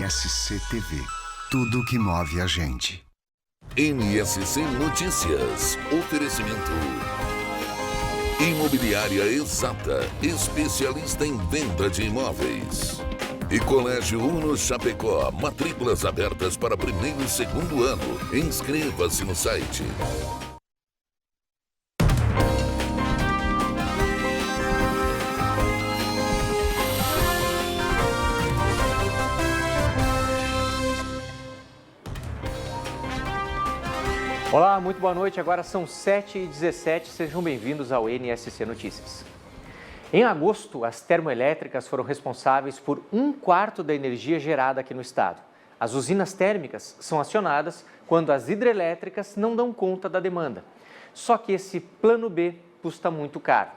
NSC TV. Tudo que move a gente. NSC Notícias. Oferecimento. Imobiliária Exata. Especialista em venda de imóveis. E Colégio Uno Chapecó. Matrículas abertas para primeiro e segundo ano. Inscreva-se no site. Olá, muito boa noite. Agora são 7h17. Sejam bem-vindos ao NSC Notícias. Em agosto, as termoelétricas foram responsáveis por 1/4 da energia gerada aqui no estado. As usinas térmicas são acionadas quando as hidrelétricas não dão conta da demanda. Só que esse plano B custa muito caro.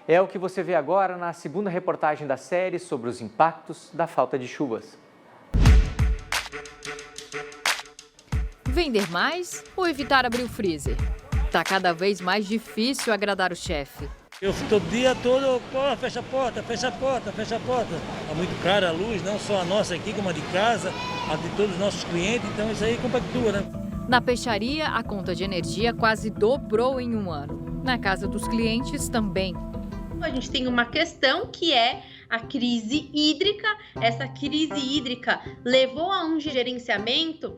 É o que você vê agora na segunda reportagem da série sobre os impactos da falta de chuvas. Vender mais ou evitar abrir o freezer? Tá cada vez mais difícil agradar o chefe. Eu fico o dia todo, fecha a porta, fecha a porta, fecha a porta. Tá muito cara a luz, não só a nossa aqui, como a de casa, a de todos os nossos clientes, então isso aí compactua, né? Na peixaria, a conta de energia quase dobrou em um ano. Na casa dos clientes também. A gente tem uma questão que é a crise hídrica. Essa crise hídrica levou a um gerenciamento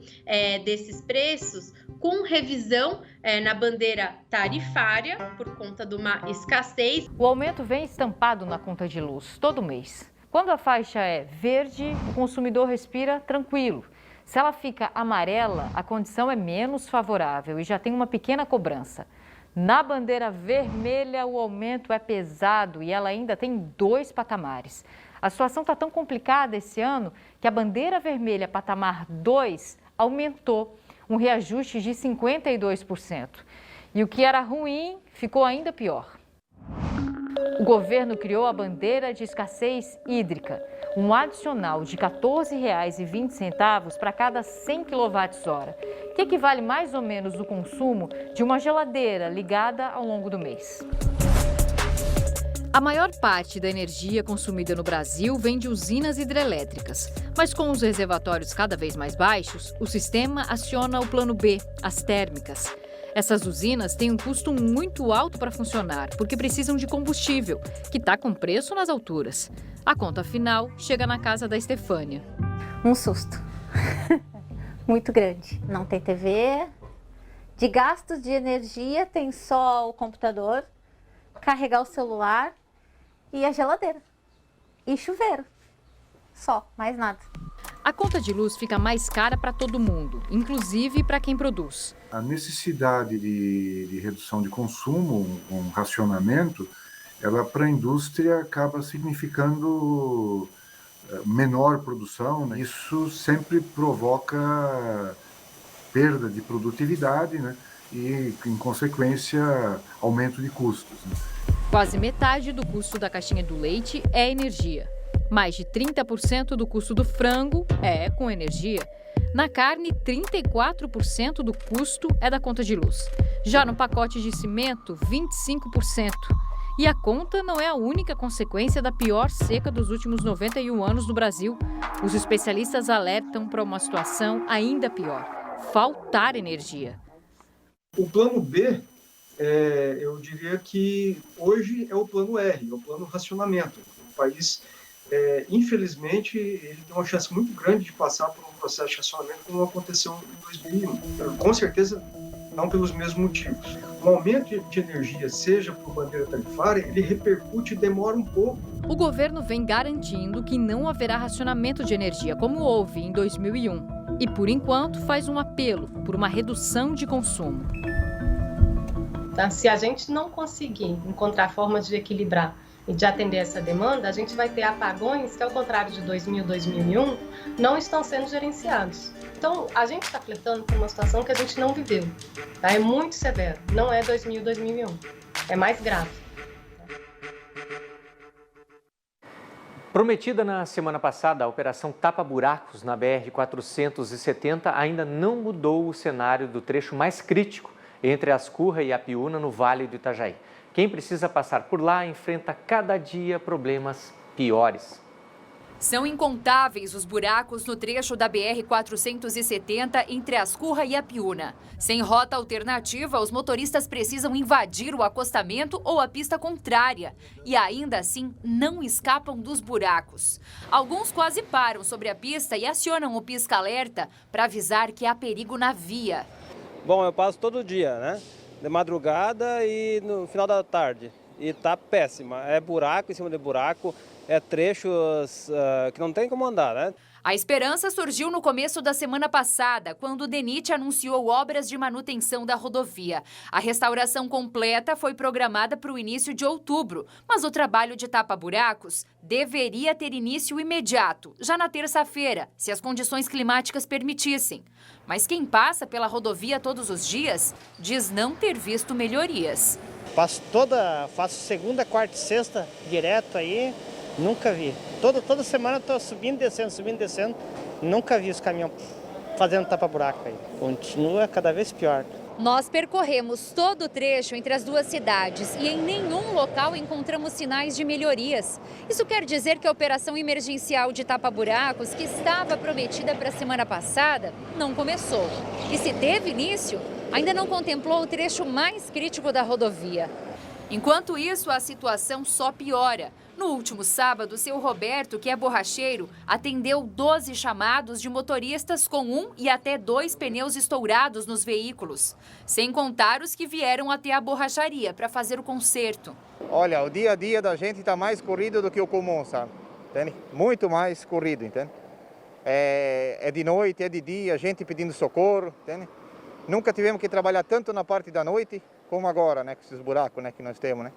desses preços com revisão na bandeira tarifária por conta de uma escassez. O aumento vem estampado na conta de luz todo mês. Quando a faixa é verde, o consumidor respira tranquilo. Se ela fica amarela, a condição é menos favorável e já tem uma pequena cobrança. Na bandeira vermelha, o aumento é pesado e ela ainda tem 2 patamares. A situação está tão complicada esse ano que a bandeira vermelha patamar 2 aumentou, um reajuste de 52%. E o que era ruim ficou ainda pior. O governo criou a bandeira de escassez hídrica, um adicional de R$ 14,20 para cada 100 kWh, que equivale mais ou menos ao consumo de uma geladeira ligada ao longo do mês. A maior parte da energia consumida no Brasil vem de usinas hidrelétricas, mas com os reservatórios cada vez mais baixos, o sistema aciona o plano B, as térmicas. Essas usinas têm um custo muito alto para funcionar, porque precisam de combustível, que está com preço nas alturas. A conta final chega na casa da Estefânia. Um susto. Muito grande. Não tem TV. De gastos de energia tem só o computador, carregar o celular e a geladeira. E chuveiro. Só, mais nada. A conta de luz fica mais cara para todo mundo, inclusive para quem produz. A necessidade de redução de consumo, um racionamento, ela para a indústria acaba significando menor produção, né? Isso sempre provoca perda de produtividade, né? E, em consequência, aumento de custos, né? Quase metade do custo da caixinha do leite é energia. Mais de 30% do custo do frango é com energia. Na carne, 34% do custo é da conta de luz. Já no pacote de cimento, 25%. E a conta não é a única consequência da pior seca dos últimos 91 anos no Brasil. Os especialistas alertam para uma situação ainda pior: faltar energia. O plano B, eu diria que hoje é o plano R, é o plano racionamento. O país, infelizmente, ele tem uma chance muito grande de passar por um processo de racionamento como aconteceu em 2001. Com certeza, não pelos mesmos motivos. O aumento de energia, seja por bandeira tarifária, ele repercute e demora um pouco. O governo vem garantindo que não haverá racionamento de energia, como houve em 2001. E, por enquanto, faz um apelo por uma redução de consumo. Tá? Se a gente não conseguir encontrar formas de equilibrar e de atender essa demanda, a gente vai ter apagões que, ao contrário de 2000 e 2001, não estão sendo gerenciados. Então, a gente está flertando com uma situação que a gente não viveu. Tá? É muito severo. Não é 2000 e 2001. É mais grave. Prometida na semana passada, a Operação Tapa Buracos na BR-470 ainda não mudou o cenário do trecho mais crítico entre Ascurra e Apiúna, no Vale do Itajaí. Quem precisa passar por lá enfrenta cada dia problemas piores. São incontáveis os buracos no trecho da BR-470 entre Ascurra e Apiúna. Sem rota alternativa, os motoristas precisam invadir o acostamento ou a pista contrária e ainda assim não escapam dos buracos. Alguns quase param sobre a pista e acionam o pisca-alerta para avisar que há perigo na via. Bom, eu passo todo dia, né? De madrugada e no final da tarde. E tá péssima. É buraco em cima de buraco. É trechos que não tem como andar, né? A esperança surgiu no começo da semana passada, quando o DENIT anunciou obras de manutenção da rodovia. A restauração completa foi programada para o início de outubro, mas o trabalho de tapa-buracos deveria ter início imediato, já na terça-feira, se as condições climáticas permitissem. Mas quem passa pela rodovia todos os dias diz não ter visto melhorias. Faço segunda, quarta e sexta direto aí. Nunca vi. Toda semana estou subindo e descendo. Nunca vi os caminhões fazendo tapa-buraco aí. Continua cada vez pior. Nós percorremos todo o trecho entre as duas cidades e em nenhum local encontramos sinais de melhorias. Isso quer dizer que a operação emergencial de tapa-buracos, que estava prometida para a semana passada, não começou. E se teve início, ainda não contemplou o trecho mais crítico da rodovia. Enquanto isso, a situação só piora. No último sábado, seu Roberto, que é borracheiro, atendeu 12 chamados de motoristas com 1 e até 2 pneus estourados nos veículos, sem contar os que vieram até a borracharia para fazer o conserto. Olha, o dia a dia da gente está mais corrido do que o comum, sabe? Entende? Muito mais corrido, entende? É de noite, é de dia, gente pedindo socorro, entende? Nunca tivemos que trabalhar tanto na parte da noite como agora, né? Com esses buracos, né, que nós temos, né?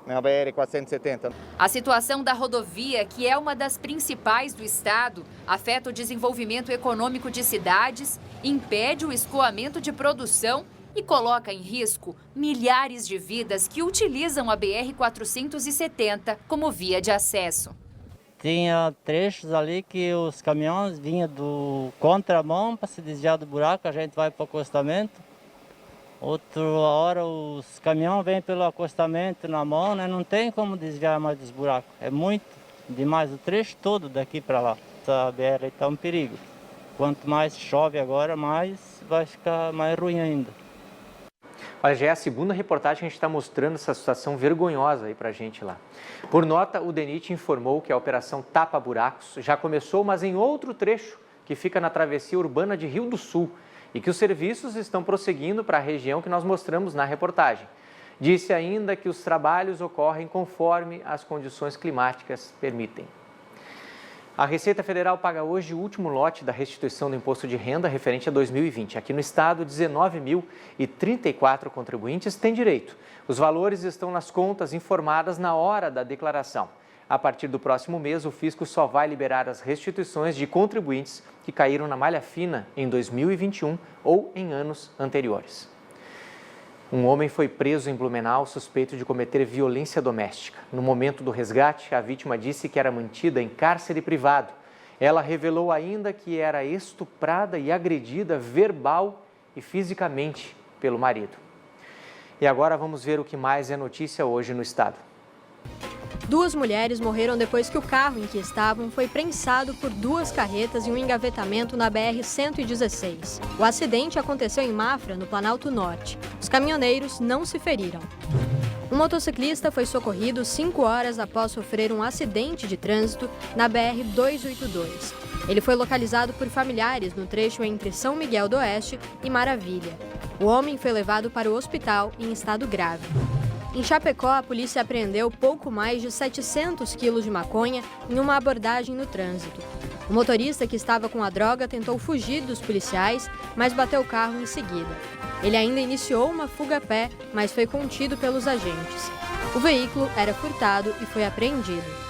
Na BR-470. A situação da rodovia, que é uma das principais do estado, afeta o desenvolvimento econômico de cidades, impede o escoamento de produção e coloca em risco milhares de vidas que utilizam a BR-470 como via de acesso. Tinha trechos ali que os caminhões vinham do contramão para se desviar do buraco, a gente vai para o acostamento. Outra hora os caminhões vêm pelo acostamento na mão, né? Não tem como desviar mais dos buracos. É muito demais o trecho todo daqui para lá. Essa BR está um perigo. Quanto mais chove agora, mais vai ficar mais ruim ainda. Olha, já é a segunda reportagem que a gente está mostrando essa situação vergonhosa aí para a gente lá. Por nota, o DENIT informou que a operação Tapa Buracos já começou, mas em outro trecho que fica na travessia urbana de Rio do Sul, e que os serviços estão prosseguindo para a região que nós mostramos na reportagem. Disse ainda que os trabalhos ocorrem conforme as condições climáticas permitem. A Receita Federal paga hoje o último lote da restituição do imposto de renda referente a 2020. Aqui no estado, 19.034 contribuintes têm direito. Os valores estão nas contas informadas na hora da declaração. A partir do próximo mês, o fisco só vai liberar as restituições de contribuintes que caíram na malha fina em 2021 ou em anos anteriores. Um homem foi preso em Blumenau suspeito de cometer violência doméstica. No momento do resgate, a vítima disse que era mantida em cárcere privado. Ela revelou ainda que era estuprada e agredida verbal e fisicamente pelo marido. E agora vamos ver o que mais é notícia hoje no estado. 2 mulheres morreram depois que o carro em que estavam foi prensado por 2 carretas em um engavetamento na BR-116. O acidente aconteceu em Mafra, no Planalto Norte. Os caminhoneiros não se feriram. Um motociclista foi socorrido 5 horas após sofrer um acidente de trânsito na BR-282. Ele foi localizado por familiares no trecho entre São Miguel do Oeste e Maravilha. O homem foi levado para o hospital em estado grave. Em Chapecó, a polícia apreendeu pouco mais de 700 quilos de maconha em uma abordagem no trânsito. O motorista que estava com a droga tentou fugir dos policiais, mas bateu o carro em seguida. Ele ainda iniciou uma fuga a pé, mas foi contido pelos agentes. O veículo era furtado e foi apreendido.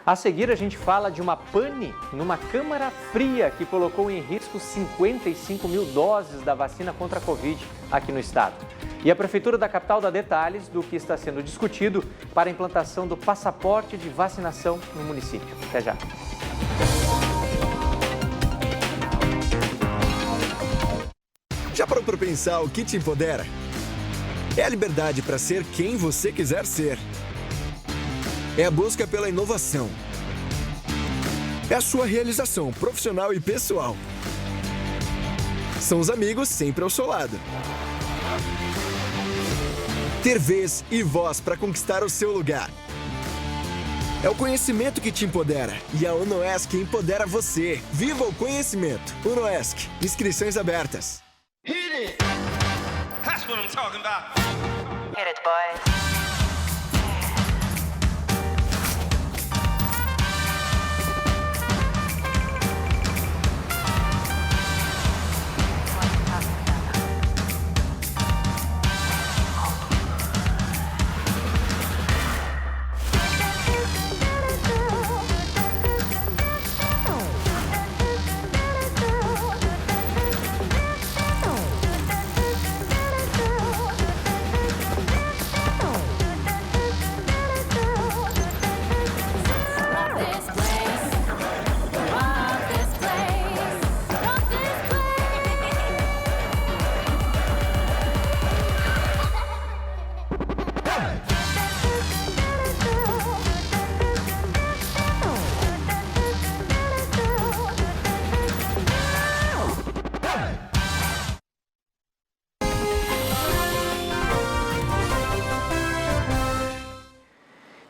A seguir, a gente fala de uma pane numa câmara fria que colocou em risco 55 mil doses da vacina contra a Covid aqui no estado. E a Prefeitura da capital dá detalhes do que está sendo discutido para a implantação do passaporte de vacinação no município. Até já. Já parou para pensar o que te empodera? É a liberdade para ser quem você quiser ser. É a busca pela inovação. É a sua realização profissional e pessoal. São os amigos sempre ao seu lado. Ter vez e voz para conquistar o seu lugar. É o conhecimento que te empodera e a UnoESC empodera você. Viva o conhecimento. UnoESC. Inscrições abertas. Hit it. That's what I'm talking about. Hit it, boys.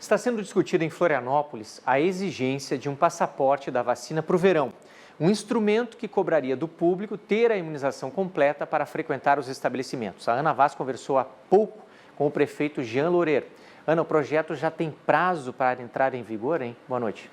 Está sendo discutida em Florianópolis a exigência de um passaporte da vacina para o verão. Um instrumento que cobraria do público ter a imunização completa para frequentar os estabelecimentos. A Ana Vaz conversou há pouco com o prefeito Jean Loureiro. Ana, o projeto já tem prazo para entrar em vigor, hein? Boa noite.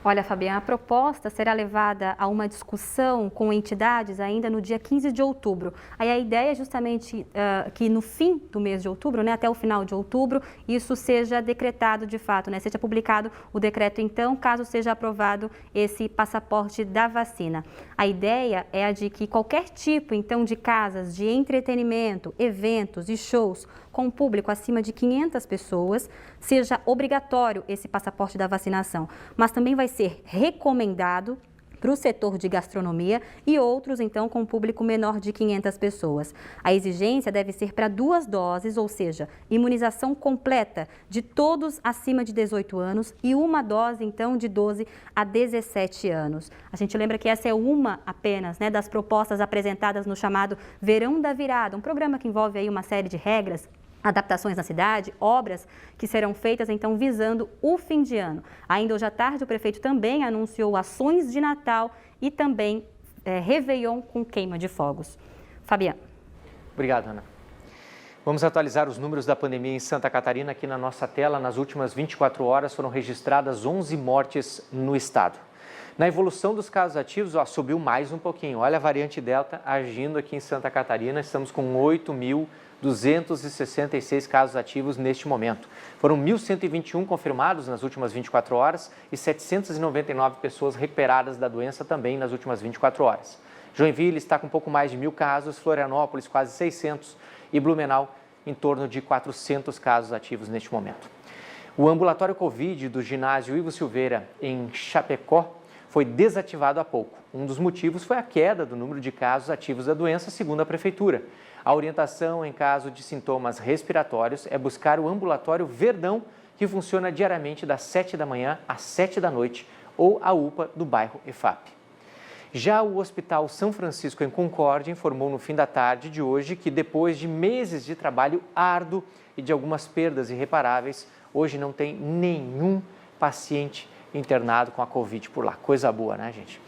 Olha, Fabiana, a proposta será levada a uma discussão com entidades ainda no dia 15 de outubro. Aí a ideia é justamente que no fim do mês de outubro, né, até o final de outubro, isso seja decretado de fato, né, seja publicado o decreto então, caso seja aprovado esse passaporte da vacina. A ideia é a de que qualquer tipo então de casas de entretenimento, eventos e shows com público acima de 500 pessoas, seja obrigatório esse passaporte da vacinação, mas também vai ser recomendado para o setor de gastronomia e outros, então, com público menor de 500 pessoas. A exigência deve ser para 2 doses, ou seja, imunização completa de todos acima de 18 anos e 1 dose, então, de 12 a 17 anos. A gente lembra que essa é uma apenas, né, das propostas apresentadas no chamado Verão da Virada, um programa que envolve aí uma série de regras, adaptações na cidade, obras que serão feitas, então, visando o fim de ano. Ainda hoje à tarde, o prefeito também anunciou ações de Natal e também Réveillon com queima de fogos. Fabiana. Obrigado, Ana. Vamos atualizar os números da pandemia em Santa Catarina aqui na nossa tela. Nas últimas 24 horas foram registradas 11 mortes no estado. Na evolução dos casos ativos, subiu mais um pouquinho. Olha a variante Delta agindo aqui em Santa Catarina. Estamos com 8.266 casos ativos neste momento. Foram 1.121 confirmados nas últimas 24 horas e 799 pessoas recuperadas da doença também nas últimas 24 horas. Joinville está com um pouco mais de 1.000 casos, Florianópolis quase 600 e Blumenau em torno de 400 casos ativos neste momento. O ambulatório Covid do ginásio Ivo Silveira, em Chapecó, foi desativado há pouco. Um dos motivos foi a queda do número de casos ativos da doença, segundo a Prefeitura. A orientação em caso de sintomas respiratórios é buscar o ambulatório Verdão, que funciona diariamente das 7 da manhã às 7 da noite, ou a UPA do bairro EFAP. Já o Hospital São Francisco, em Concórdia, informou no fim da tarde de hoje que, depois de meses de trabalho árduo e de algumas perdas irreparáveis, hoje não tem nenhum paciente internado com a Covid por lá. Coisa boa, né, gente?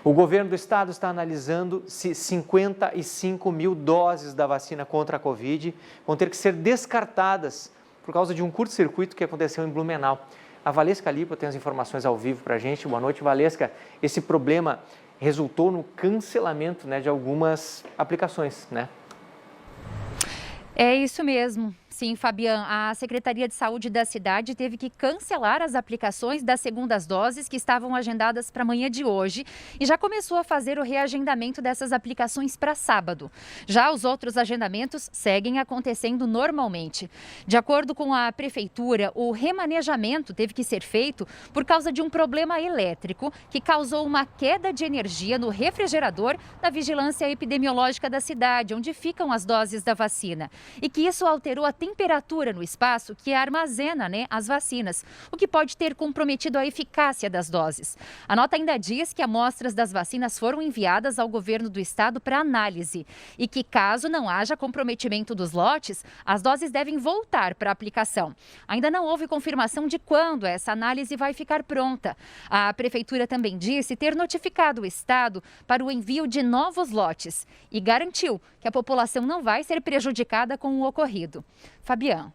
O governo do estado está analisando se 55 mil doses da vacina contra a Covid vão ter que ser descartadas por causa de um curto-circuito que aconteceu em Blumenau. A Valesca Lipo tem as informações ao vivo para a gente. Boa noite, Valesca. Esse problema resultou no cancelamento, né, de algumas aplicações, né? É isso mesmo. Sim, Fabiana, a Secretaria de Saúde da cidade teve que cancelar as aplicações das segundas doses que estavam agendadas para amanhã de hoje e já começou a fazer o reagendamento dessas aplicações para sábado. Já os outros agendamentos seguem acontecendo normalmente. De acordo com a Prefeitura, o remanejamento teve que ser feito por causa de um problema elétrico que causou uma queda de energia no refrigerador da vigilância epidemiológica da cidade, onde ficam as doses da vacina, e que isso alterou a temperatura temperatura no espaço que armazena, as vacinas, o que pode ter comprometido a eficácia das doses. A nota ainda diz que amostras das vacinas foram enviadas ao governo do estado para análise e que, caso não haja comprometimento dos lotes, as doses devem voltar para aplicação. Ainda não houve confirmação de quando essa análise vai ficar pronta. A prefeitura também disse ter notificado o estado para o envio de novos lotes e garantiu que a população não vai ser prejudicada com o ocorrido. Fabiano.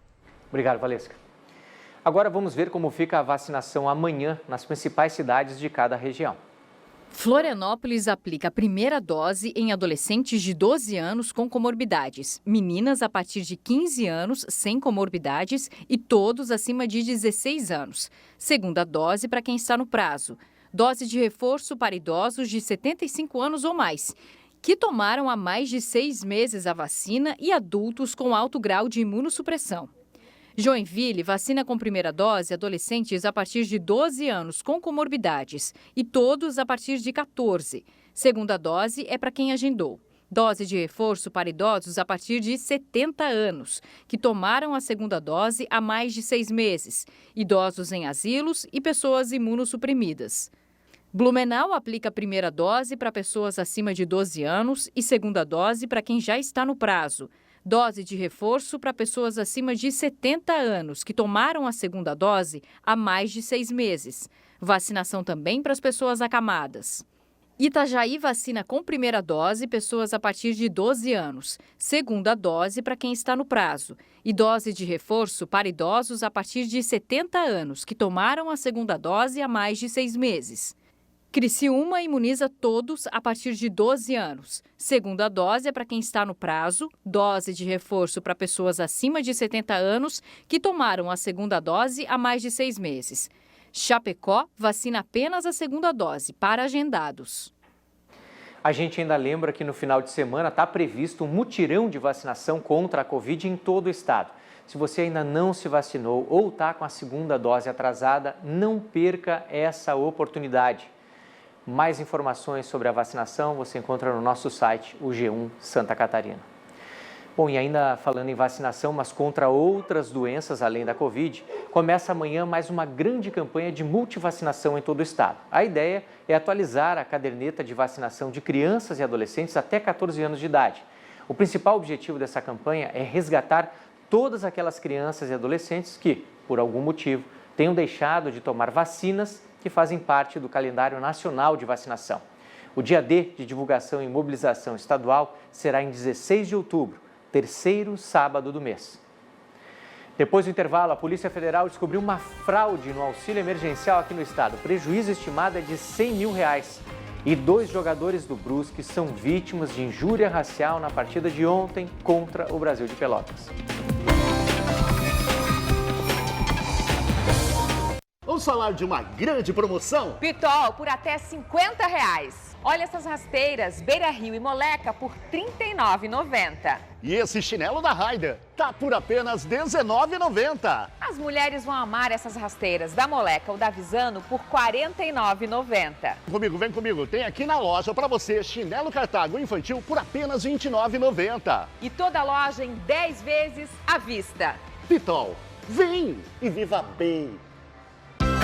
Obrigado, Valesca. Agora vamos ver como fica a vacinação amanhã nas principais cidades de cada região. Florianópolis aplica a primeira dose em adolescentes de 12 anos com comorbidades, meninas a partir de 15 anos sem comorbidades e todos acima de 16 anos. Segunda dose para quem está no prazo. Dose de reforço para idosos de 75 anos ou mais, que tomaram há mais de 6 meses a vacina e adultos com alto grau de imunossupressão. Joinville vacina com primeira dose adolescentes a partir de 12 anos com comorbidades e todos a partir de 14. Segunda dose é para quem agendou. Dose de reforço para idosos a partir de 70 anos, que tomaram a segunda dose há mais de 6 meses, idosos em asilos e pessoas imunossuprimidas. Blumenau aplica a primeira dose para pessoas acima de 12 anos e segunda dose para quem já está no prazo. Dose de reforço para pessoas acima de 70 anos que tomaram a segunda dose há mais de 6 meses. Vacinação também para as pessoas acamadas. Itajaí vacina com primeira dose pessoas a partir de 12 anos. Segunda dose para quem está no prazo. E dose de reforço para idosos a partir de 70 anos que tomaram a segunda dose há mais de 6 meses. Criciúma imuniza todos a partir de 12 anos. Segunda dose é para quem está no prazo, dose de reforço para pessoas acima de 70 anos que tomaram a segunda dose há mais de 6 meses. Chapecó vacina apenas a segunda dose para agendados. A gente ainda lembra que no final de semana está previsto um mutirão de vacinação contra a Covid em todo o estado. Se você ainda não se vacinou ou está com a segunda dose atrasada, não perca essa oportunidade. Mais informações sobre a vacinação você encontra no nosso site, o G1 Santa Catarina. Bom, e ainda falando em vacinação, mas contra outras doenças além da Covid, começa amanhã mais uma grande campanha de multivacinação em todo o estado. A ideia é atualizar a caderneta de vacinação de crianças e adolescentes até 14 anos de idade. O principal objetivo dessa campanha é resgatar todas aquelas crianças e adolescentes que, por algum motivo, tenham deixado de tomar vacinas que fazem parte do calendário nacional de vacinação. O dia D de divulgação e mobilização estadual será em 16 de outubro, terceiro sábado do mês. Depois do intervalo, a Polícia Federal descobriu uma fraude no auxílio emergencial aqui no estado. O prejuízo estimado é de R$100 mil. E 2 jogadores do Brusque são vítimas de injúria racial na partida de ontem contra o Brasil de Pelotas. Vamos falar de uma grande promoção? Pitol por até R$50. Olha essas rasteiras Beira Rio e Moleca por R$ 39,90. E esse chinelo da Raider tá por apenas R$ 19,90. As mulheres vão amar essas rasteiras da Moleca ou da Visano por R$ 49,90. Vem comigo. Tem aqui na loja para você chinelo Cartago infantil por apenas R$ 29,90. E toda a loja em 10 vezes à vista. Pitol, vem e viva bem.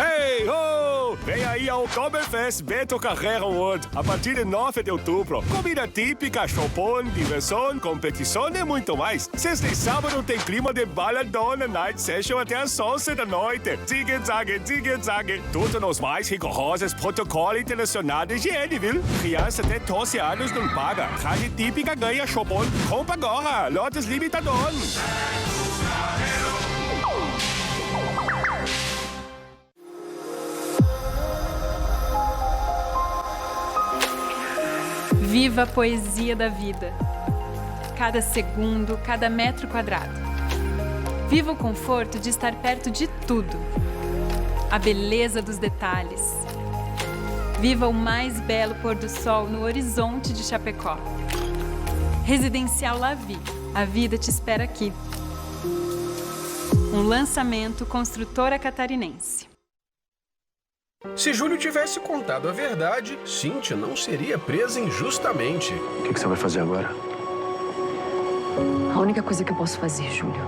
Hey ho! Vem aí ao Oktoberfest Beto Carreiro World a partir de 9 de outubro. Comida típica, chopon, diversão, competição e muito mais. Sexta e sábado tem clima de baladona, night session até as 11 da noite. Zigue-zague, zigue-zague. Tudo nos mais rigorosos protocolos internacionais de higiene, viu? Criança até 12 anos não paga. Carne típica ganha chopon. Compra agora. Lotes limitador. Viva a poesia da vida. Cada segundo, cada metro quadrado. Viva o conforto de estar perto de tudo. A beleza dos detalhes. Viva o mais belo pôr do sol no horizonte de Chapecó. Residencial Lavi. A vida te espera aqui. Um lançamento Construtora Catarinense. Se Júlio tivesse contado a verdade, Cíntia não seria presa injustamente. O que você vai fazer agora? A única coisa que eu posso fazer, Júlio,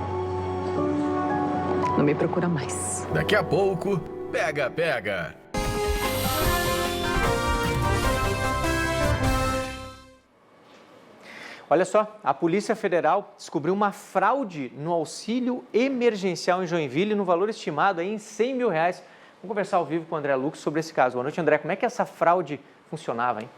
Não me procura mais. Daqui a pouco, Pega, Pega. Olha só, a Polícia Federal descobriu uma fraude no auxílio emergencial em Joinville no valor estimado aí em R$100 mil. Vamos conversar ao vivo com o André Lux sobre esse caso. Boa noite, André. Como é que essa fraude funcionava, hein?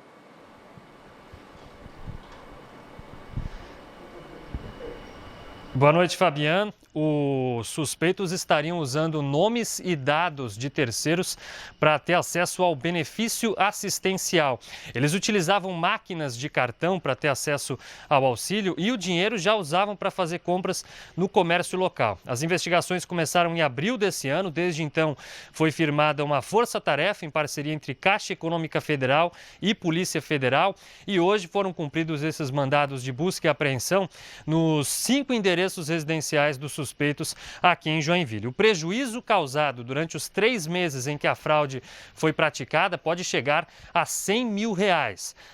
Boa noite, Fabiano. Os suspeitos estariam usando nomes e dados de terceiros para ter acesso ao benefício assistencial. Eles utilizavam máquinas de cartão para ter acesso ao auxílio e o dinheiro já usavam para fazer compras no comércio local. As investigações começaram em abril desse ano. Desde então, foi firmada uma força-tarefa em parceria entre Caixa Econômica Federal e Polícia Federal. E hoje foram cumpridos esses mandados de busca e apreensão nos 5 endereços residenciais dos suspeitos aqui em Joinville. O prejuízo causado durante os 3 meses em que a fraude foi praticada pode chegar a R$100 mil.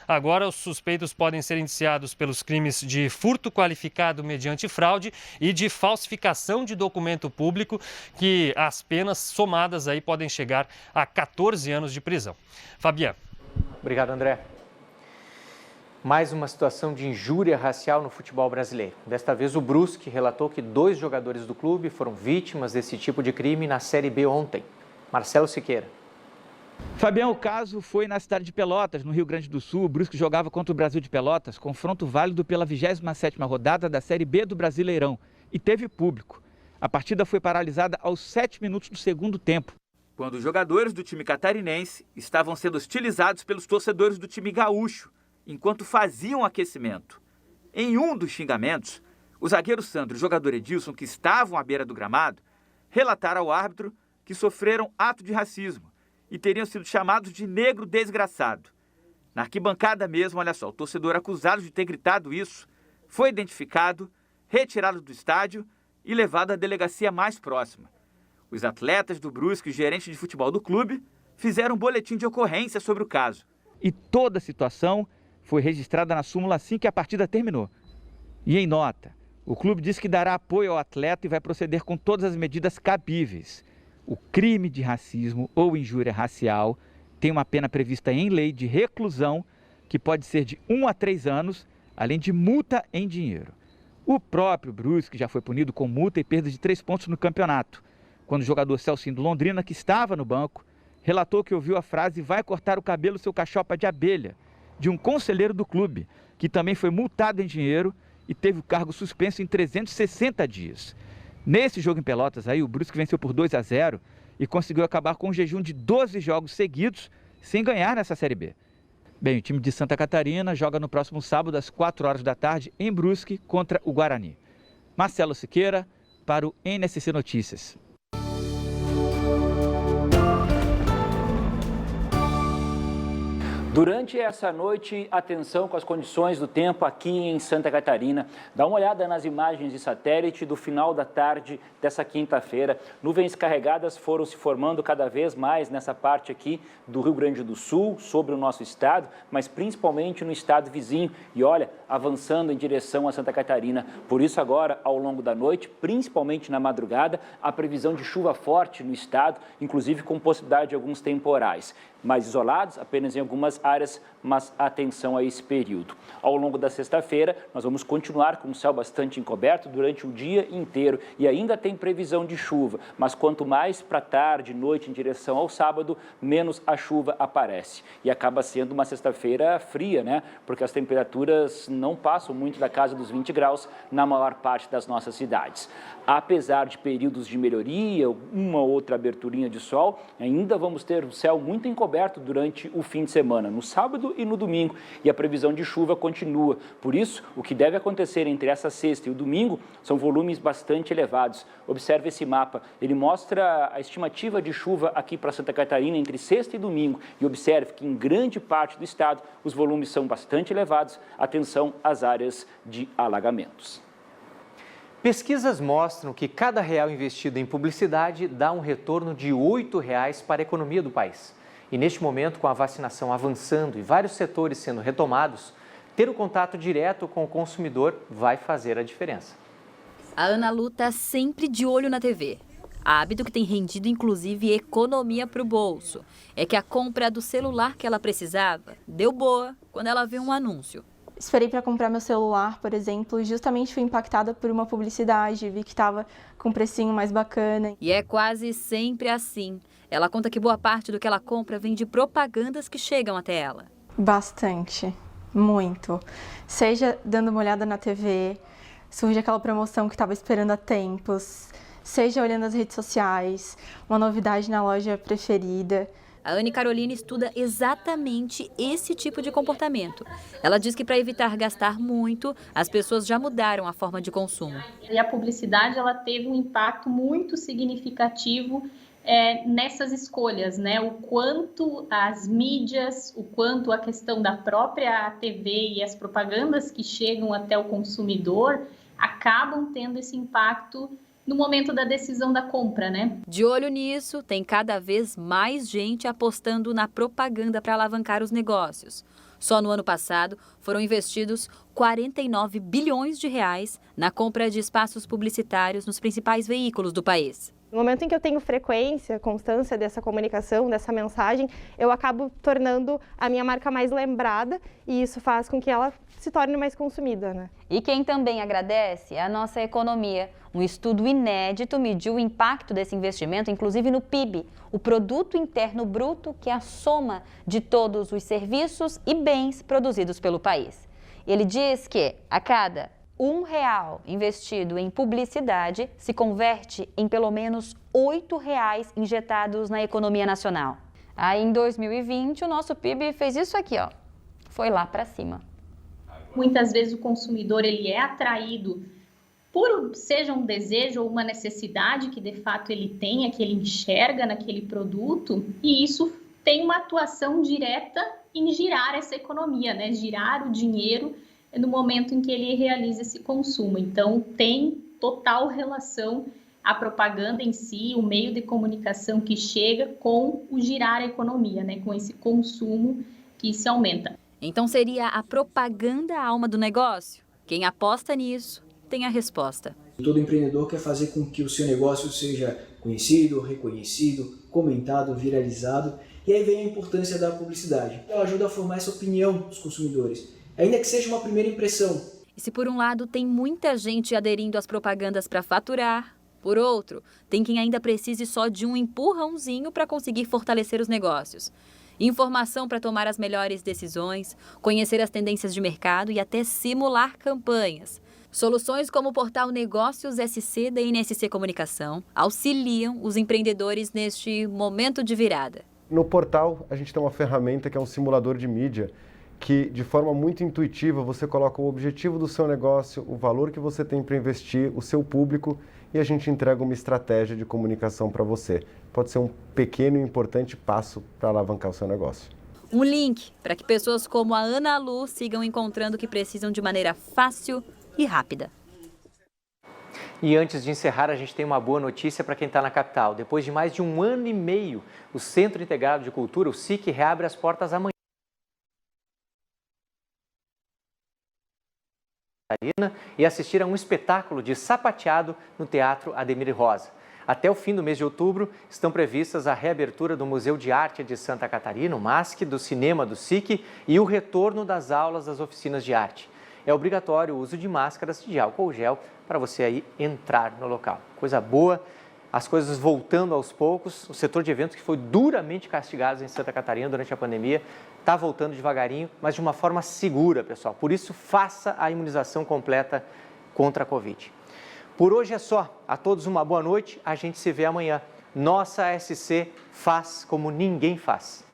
Agora, os suspeitos podem ser indiciados pelos crimes de furto qualificado mediante fraude e de falsificação de documento público, que as penas somadas aí podem chegar a 14 anos de prisão. Fabiano. Obrigado, André. Mais uma situação de injúria racial no futebol brasileiro. Desta vez, o Brusque relatou que 2 jogadores do clube foram vítimas desse tipo de crime na Série B ontem. Marcelo Siqueira. Fabiano, o caso foi na cidade de Pelotas, no Rio Grande do Sul. O Brusque jogava contra o Brasil de Pelotas, confronto válido pela 27ª rodada da Série B do Brasileirão. E teve público. A partida foi paralisada aos 7 minutos do segundo tempo, quando os jogadores do time catarinense estavam sendo hostilizados pelos torcedores do time gaúcho, enquanto faziam aquecimento. Em um dos xingamentos, o zagueiro Sandro e o jogador Edilson, que estavam à beira do gramado, relataram ao árbitro que sofreram ato de racismo e teriam sido chamados de negro desgraçado. Na arquibancada mesmo, olha só, o torcedor acusado de ter gritado isso foi identificado, retirado do estádio e levado à delegacia mais próxima. Os atletas do Brusque e o gerente de futebol do clube fizeram um boletim de ocorrência sobre o caso. E toda a situação foi registrada na súmula assim que a partida terminou. E em nota, o clube diz que dará apoio ao atleta e vai proceder com todas as medidas cabíveis. O crime de racismo ou injúria racial tem uma pena prevista em lei de reclusão, que pode ser de 1 a 3 anos, além de multa em dinheiro. O próprio Brusque já foi punido com multa e perda de 3 pontos no campeonato, quando o jogador Celcinho do Londrina, que estava no banco, relatou que ouviu a frase "vai cortar o cabelo seu cachopa de abelha", de um conselheiro do clube, que também foi multado em dinheiro e teve o cargo suspenso em 360 dias. Nesse jogo em Pelotas, aí, o Brusque venceu por 2-0 e conseguiu acabar com um jejum de 12 jogos seguidos sem ganhar nessa Série B. Bem, o time de Santa Catarina joga no próximo sábado às 4 horas da tarde em Brusque contra o Guarani. Marcelo Siqueira para o NSC Notícias. Durante essa noite, atenção com as condições do tempo aqui em Santa Catarina. Dá uma olhada nas imagens de satélite do final da tarde dessa quinta-feira. Nuvens carregadas foram se formando cada vez mais nessa parte aqui do Rio Grande do Sul, sobre o nosso estado, mas principalmente no estado vizinho. E olha, avançando em direção a Santa Catarina. Por isso agora, ao longo da noite, principalmente na madrugada, a previsão de chuva forte no estado, inclusive com possibilidade de alguns temporais. Mais isolados, apenas em algumas áreas, mas atenção a esse período. Ao longo da sexta-feira, nós vamos continuar com o céu bastante encoberto durante o dia inteiro e ainda tem previsão de chuva, mas quanto mais para tarde, noite, em direção ao sábado, menos a chuva aparece. E acaba sendo uma sexta-feira fria, né? Porque as temperaturas não passam muito da casa dos 20 graus na maior parte das nossas cidades. Apesar de períodos de melhoria, uma ou outra aberturinha de sol, ainda vamos ter o céu muito encoberto durante o fim de semana, no sábado e no domingo, e a previsão de chuva continua. Por isso, o que deve acontecer entre essa sexta e o domingo são volumes bastante elevados. Observe esse mapa, ele mostra a estimativa de chuva aqui para Santa Catarina entre sexta e domingo, e observe que em grande parte do estado os volumes são bastante elevados. Atenção às áreas de alagamentos. Pesquisas mostram que cada real investido em publicidade dá um retorno de R$ 8,00 para a economia do país. E neste momento, com a vacinação avançando e vários setores sendo retomados, ter o contato direto com o consumidor vai fazer a diferença. A Ana Lu está sempre de olho na TV. Hábito que tem rendido, inclusive, economia para o bolso. É que a compra do celular que ela precisava deu boa quando ela viu um anúncio. Esperei para comprar meu celular, por exemplo, e justamente fui impactada por uma publicidade, vi que estava com um precinho mais bacana. E é quase sempre assim. Ela conta que boa parte do que ela compra vem de propagandas que chegam até ela. Bastante, muito. Seja dando uma olhada na TV, surge aquela promoção que estava esperando há tempos, seja olhando as redes sociais, uma novidade na loja preferida. A Anne Caroline estuda exatamente esse tipo de comportamento. Ela diz que para evitar gastar muito, as pessoas já mudaram a forma de consumo. E a publicidade ela teve um impacto muito significativo nessas escolhas, né? O quanto as mídias, o quanto a questão da própria TV e as propagandas que chegam até o consumidor acabam tendo esse impacto no momento da decisão da compra, né? De olho nisso, tem cada vez mais gente apostando na propaganda para alavancar os negócios. Só no ano passado, foram investidos 49 bilhões de reais na compra de espaços publicitários nos principais veículos do país. No momento em que eu tenho frequência, constância dessa comunicação, dessa mensagem, eu acabo tornando a minha marca mais lembrada e isso faz com que ela se torne mais consumida, né? E quem também agradece é a nossa economia. Um estudo inédito mediu o impacto desse investimento, inclusive no PIB, o Produto Interno Bruto, que é a soma de todos os serviços e bens produzidos pelo país. Ele diz que a cada R$1 investido em publicidade se converte em pelo menos R$8 injetados na economia nacional. Aí em 2020 o nosso PIB fez isso aqui, ó, foi lá para cima. Muitas vezes o consumidor ele é atraído por seja um desejo ou uma necessidade que de fato ele tenha, que ele enxerga naquele produto, e isso tem uma atuação direta em girar essa economia, né? Girar o dinheiro no momento em que ele realiza esse consumo. Então, tem total relação a propaganda em si, o meio de comunicação que chega com o girar a economia, né? Com esse consumo que se aumenta. Então, seria a propaganda a alma do negócio? Quem aposta nisso tem a resposta. Todo empreendedor quer fazer com que o seu negócio seja conhecido, reconhecido, comentado, viralizado. E aí vem a importância da publicidade. Ela ajuda a formar essa opinião dos consumidores, ainda que seja uma primeira impressão. E se por um lado tem muita gente aderindo às propagandas para faturar, por outro, tem quem ainda precise só de um empurrãozinho para conseguir fortalecer os negócios. Informação para tomar as melhores decisões, conhecer as tendências de mercado e até simular campanhas. Soluções como o portal Negócios SC da NSC Comunicação auxiliam os empreendedores neste momento de virada. No portal, a gente tem uma ferramenta que é um simulador de mídia, que de forma muito intuitiva você coloca o objetivo do seu negócio, o valor que você tem para investir, o seu público, e a gente entrega uma estratégia de comunicação para você. Pode ser um pequeno e importante passo para alavancar o seu negócio. Um link para que pessoas como a Ana Lu sigam encontrando o que precisam de maneira fácil e rápida. E antes de encerrar, a gente tem uma boa notícia para quem está na capital. Depois de mais de 1 ano e meio, o Centro Integrado de Cultura, o SIC, reabre as portas amanhã. E assistir a um espetáculo de sapateado no Teatro Ademir Rosa. Até o fim do mês de outubro, estão previstas a reabertura do Museu de Arte de Santa Catarina, o MASC, do cinema do SIC e o retorno das aulas das oficinas de arte. É obrigatório o uso de máscaras de álcool gel para você aí entrar no local. Coisa boa, as coisas voltando aos poucos. O setor de eventos, que foi duramente castigado em Santa Catarina durante a pandemia, está voltando devagarinho, mas de uma forma segura, pessoal. Por isso, faça a imunização completa contra a Covid. Por hoje é só. A todos uma boa noite. A gente se vê amanhã. Nossa SC faz como ninguém faz.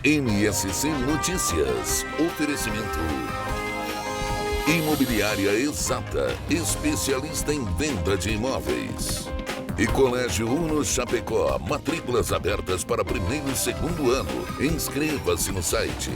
NSC Notícias. Oferecimento. Imobiliária Exata, especialista em venda de imóveis. E Colégio Uno Chapecó, matrículas abertas para primeiro e segundo ano. Inscreva-se no site